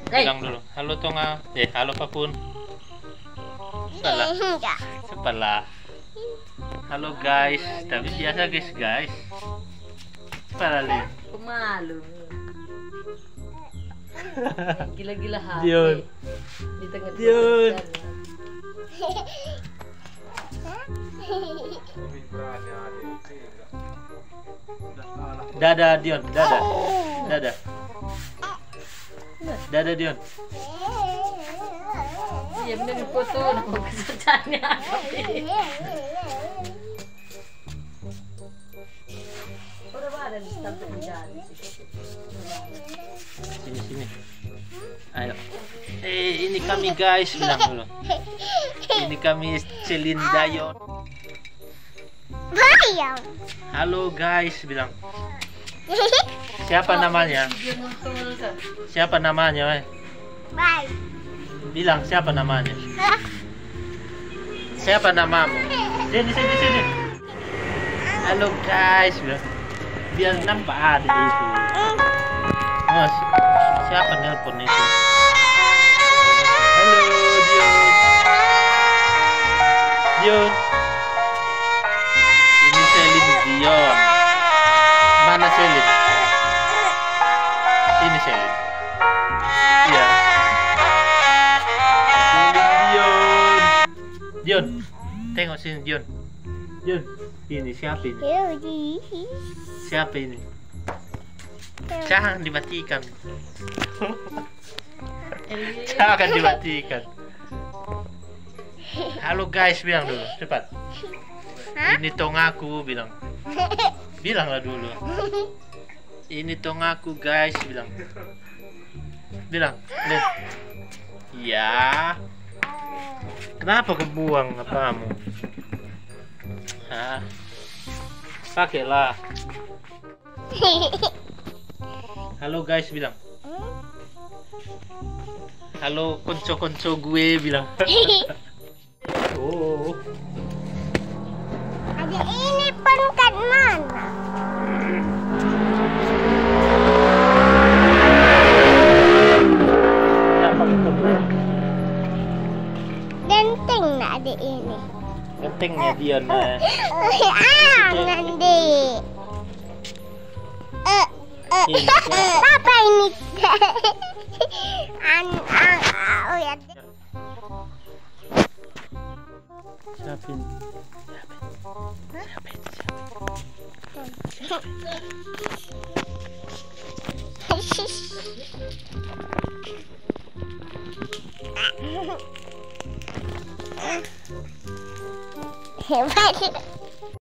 Bilang dulu. Halo Tonga. Halo Papun. Sebelah. Halo guys. Tapi biasa guys. Paralin. Pemalu. Gila-gila hati. Dion. Di tengah Dion. Dada Dion, dada. Dada Dion. Iya bener di foto nama kesusahannya. Udah ada di samping jalan. Sini. Ayo. Ini kami guys, bilang dulu. Ini kami Celine Dion. Halo guys, bilang. Siapa namanya? Siapa namanya? Bilang siapa namanya? Siapa namamu? Sini. Halo guys, bilang. Biar nampak ada itu. Mas, siapa nelpon itu? Halo Dion. Ini Celine Dion. Mana Celine? Ini Celine. Iya. Celine Dion. Tengok sini Dion. Ini siapa ini? Siapa ini? Jangan dimatikan. Jangan dimatikan. Halo guys, bilang dulu, cepat. Ini Tongaku, bilang. Bilanglah dulu. Ini Tongaku guys, bilang. Bilang. Ya. Kenapa kebuang apamu? Hah? Pakailah. Halo guys, bilang. Halo konco-konco gue, bilang. Oh. Ada ini pangkat mana? Genteng nak ada ini. Gentengnya dia Nanti. Ini Apa ini? siapa ini? Hebat.